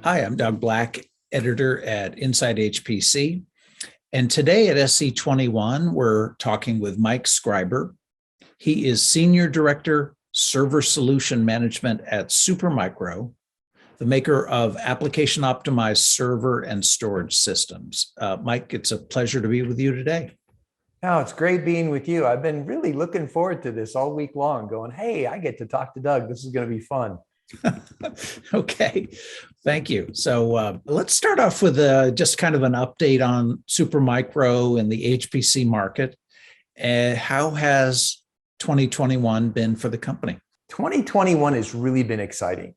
Hi, I'm Doug Black, editor at Inside HPC. And today at SC21, we're talking with Mike Scriber. He is Senior Director, Server Solution Management at Supermicro, the maker of application optimized server and storage systems. Mike, it's a pleasure to be with you today. Oh, it's great being with you. I've been really looking forward to this all week long, going, hey, I get to talk to Doug. This is going to be fun. Okay, thank you. So let's start off with just kind of an update on Supermicro and the HPC market. How has 2021 been for the company? 2021 has really been exciting.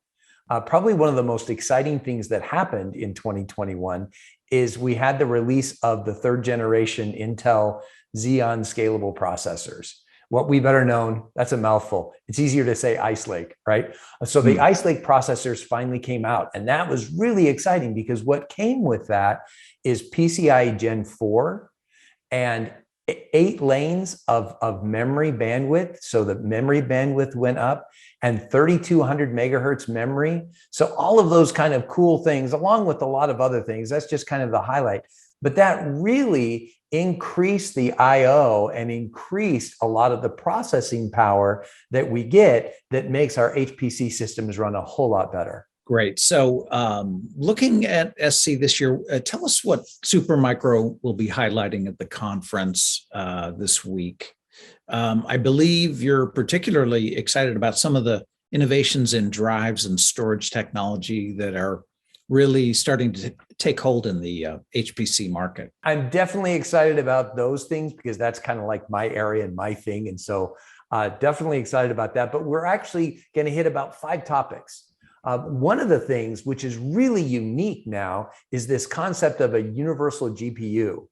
Probably one of the most exciting things that happened in 2021 is we had the release of the third generation Intel Xeon scalable processors. What we better known, that's a mouthful. It's easier to say Ice Lake, right? So the Ice Lake processors finally came out, and that was really exciting because what came with that is PCIe Gen 4 and 8 lanes of memory bandwidth. So the memory bandwidth went up, and 3200 megahertz memory. So all of those kind of cool things, along with a lot of other things, that's just kind of the highlight. But that really increased the IO and increased a lot of the processing power that we get that makes our HPC systems run a whole lot better. Great. So looking at SC this year, tell us what Supermicro will be highlighting at the conference this week. I believe you're particularly excited about some of the innovations in drives and storage technology that are really starting to take hold in the HPC market. I'm definitely excited about those things because that's kind of like my area and my thing. And so definitely excited about that. But we're actually going to hit about 5 topics. One of the things which is really unique now is this concept of a universal GPU.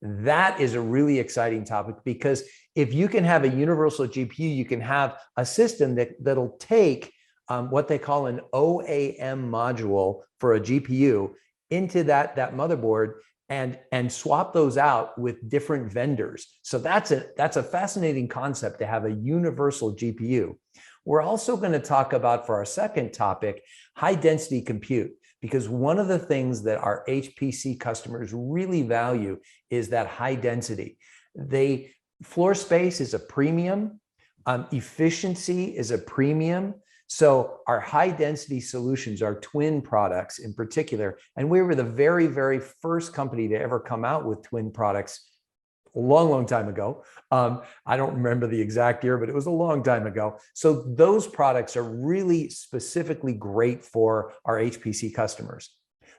That is a really exciting topic because if you can have a universal GPU, you can have a system that'll take what they call an OAM module for a GPU into that motherboard and swap those out with different vendors. So that's a fascinating concept to have a universal GPU. We're also going to talk about, for our second topic, high density compute, because one of the things that our HPC customers really value is that high density. Floor space is a premium, efficiency is a premium. So our high density solutions, our twin products in particular, and we were the very, very first company to ever come out with twin products a long, long time ago. I don't remember the exact year, but it was a long time ago. So those products are really specifically great for our HPC customers.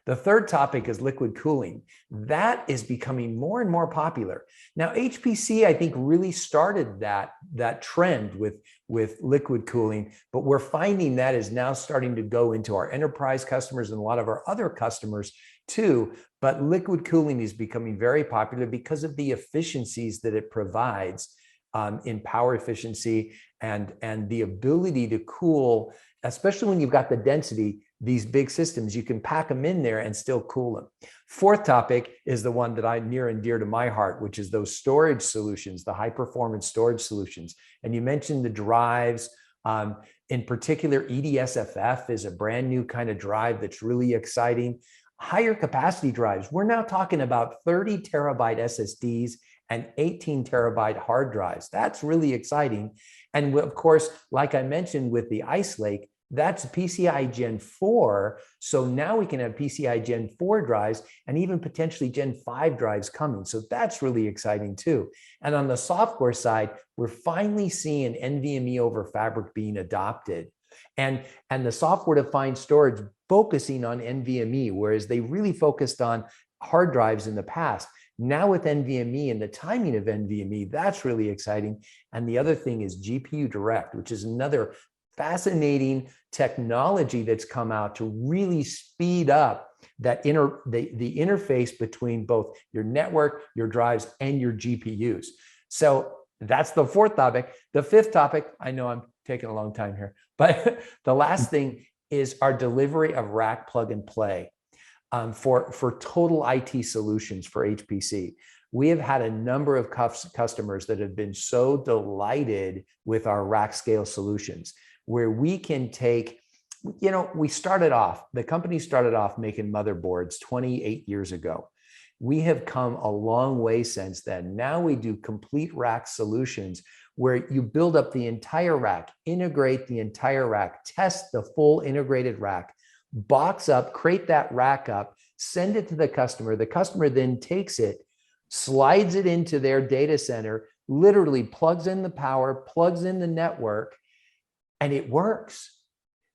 The third topic is liquid cooling. That is becoming more and more popular. Now, HPC, I think, really started that trend with liquid cooling, but we're finding that is now starting to go into our enterprise customers and a lot of our other customers too. But liquid cooling is becoming very popular because of the efficiencies that it provides in power efficiency and the ability to cool, especially when you've got the density. These big systems, you can pack them in there and still cool them. Fourth topic is the one that I'm near and dear to my heart, which is those storage solutions, the high performance storage solutions. And you mentioned the drives. In particular, EDSFF is a brand new kind of drive that's really exciting. Higher capacity drives. We're now talking about 30 terabyte SSDs and 18 terabyte hard drives. That's really exciting. And of course, like I mentioned with the Ice Lake, that's PCIe Gen 4. So now we can have PCIe Gen 4 drives and even potentially Gen 5 drives coming. So that's really exciting too. And on the software side, we're finally seeing NVMe over Fabric being adopted. And the software-defined storage focusing on NVMe, whereas they really focused on hard drives in the past. Now with NVMe and the timing of NVMe, that's really exciting. And the other thing is GPU Direct, which is another fascinating technology that's come out to really speed up that the interface between both your network, your drives, and your GPUs. So that's the fourth topic. The fifth topic, I know I'm taking a long time here, but the last thing is our delivery of rack plug and play for total IT solutions for HPC. We have had a number of customers that have been so delighted with our rack scale solutions, where we can take the company started off making motherboards 28 years ago. We have come a long way since then. Now we do complete rack solutions where you build up the entire rack, integrate the entire rack, test the full integrated rack, box up, crate that rack up, send it to the customer. The customer then takes it, slides it into their data center, literally plugs in the power, plugs in the network, and it works.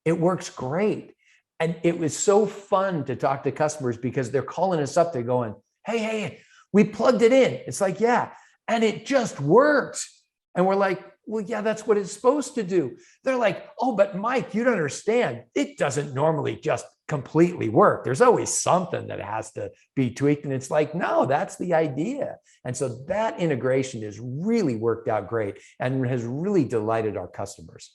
It works great. And it was so fun to talk to customers because they're calling us up. They're going, hey, we plugged it in. It's like, yeah, and it just works. And we're like, well, yeah, that's what it's supposed to do. They're like, oh, but Mike, you don't understand. It doesn't normally just completely work. There's always something that has to be tweaked. And it's like, no, that's the idea. And so that integration has really worked out great and has really delighted our customers.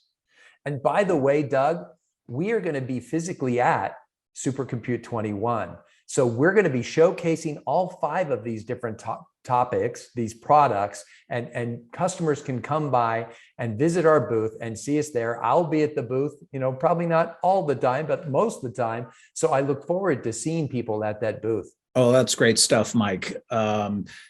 And by the way, Doug, we are going to be physically at Supercompute 21. So we're going to be showcasing all 5 of these different topics, these products, and customers can come by and visit our booth and see us there. I'll be at the booth, probably not all the time, but most of the time. So I look forward to seeing people at that booth. Oh, that's great stuff, Mike.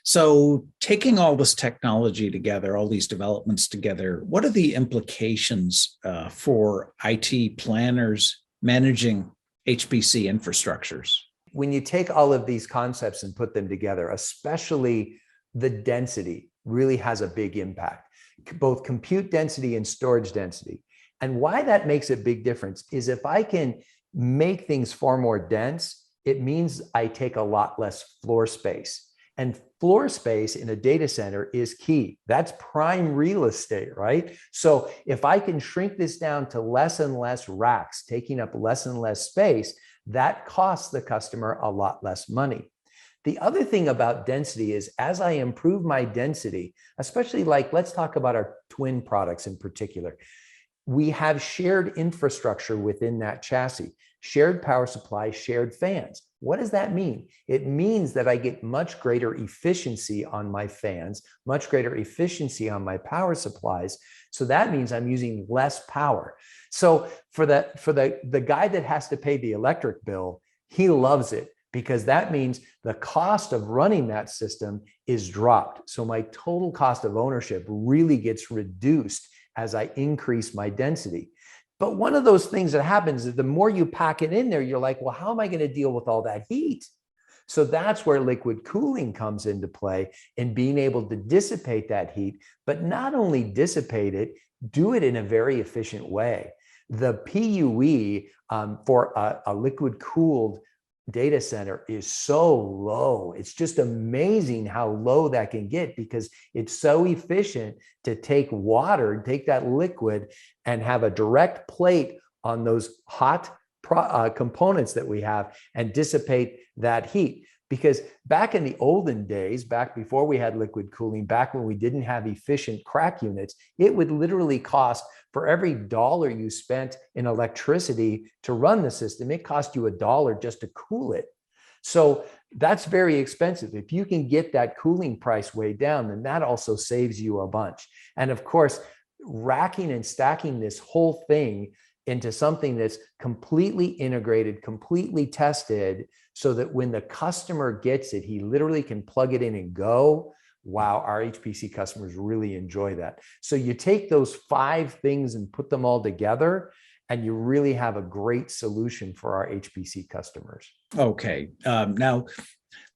So taking all this technology together, all these developments together, what are the implications for IT planners managing HPC infrastructures? When you take all of these concepts and put them together, especially the density really has a big impact, both compute density and storage density. And why that makes a big difference is if I can make things far more dense, it means I take a lot less floor space. And floor space in a data center is key. That's prime real estate, right? So if I can shrink this down to less and less racks, taking up less and less space, that costs the customer a lot less money. The other thing about density is as I improve my density, especially let's talk about our twin products in particular, we have shared infrastructure within that chassis, shared power supply, shared fans. What does that mean? It means that I get much greater efficiency on my fans, much greater efficiency on my power supplies. So that means I'm using less power. So for the guy that has to pay the electric bill, he loves it because that means the cost of running that system is dropped. So my total cost of ownership really gets reduced as I increase my density. But one of those things that happens is the more you pack it in there, you're like, well, how am I going to deal with all that heat? So that's where liquid cooling comes into play in being able to dissipate that heat, but not only dissipate it, do it in a very efficient way. The PUE for a liquid cooled data center is so low. It's just amazing how low that can get because it's so efficient to take water, take that liquid and have a direct plate on those hot components that we have and dissipate that heat. Because back in the olden days, back before we had liquid cooling, back when we didn't have efficient crack units, it would literally cost for every dollar you spent in electricity to run the system, it cost you $1 just to cool it. So that's very expensive. If you can get that cooling price way down, then that also saves you a bunch. And of course, racking and stacking this whole thing into something that's completely integrated, completely tested, so that when the customer gets it, he literally can plug it in and go. Wow, our HPC customers really enjoy that. So you take those 5 things and put them all together, and you really have a great solution for our HPC customers. Okay. Now,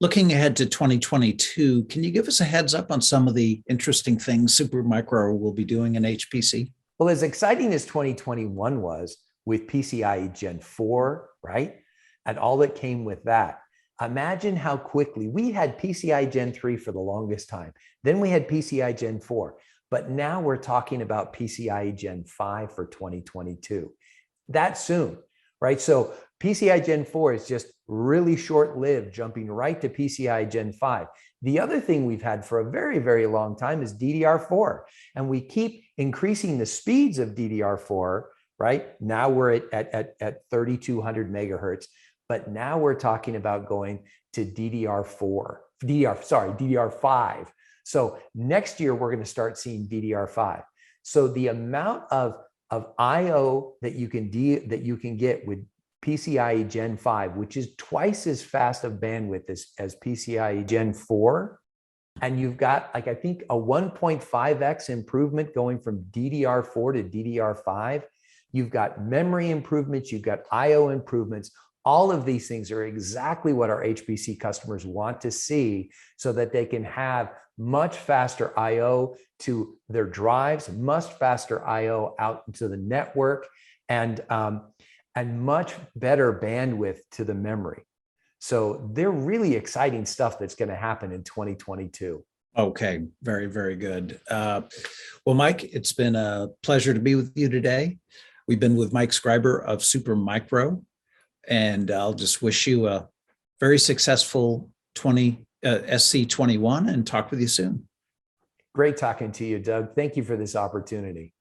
looking ahead to 2022, can you give us a heads up on some of the interesting things Supermicro will be doing in HPC? Well, as exciting as 2021 was with PCIe Gen 4, right? And all that came with that. Imagine how quickly we had PCIe Gen 3 for the longest time. Then we had PCIe Gen 4. But now we're talking about PCIe Gen 5 for 2022. That soon, right? So PCIe Gen 4 is just really short-lived, jumping right to PCIe Gen 5. The other thing we've had for a very, very long time is DDR4. And we keep increasing the speeds of DDR4, right? Now we're at 3,200 megahertz. But now we're talking about going to DDR5. So next year, we're going to start seeing DDR5. So the amount of of I/O that you can get with PCIe Gen 5, which is twice as fast of bandwidth as PCIe Gen 4. And you've got, like, I think a 1.5x improvement going from DDR4 to DDR5. You've got memory improvements, you've got I/O improvements. All of these things are exactly what our HPC customers want to see so that they can have much faster I/O to their drives, much faster I/O out into the network, and much better bandwidth to the memory. So they're really exciting stuff that's going to happen in 2022. Okay, very, very good. Well, Mike, it's been a pleasure to be with you today. We've been with Mike Scriber of Supermicro, and I'll just wish you a very successful SC21 and talk with you soon. Great talking to you, Doug. Thank you for this opportunity.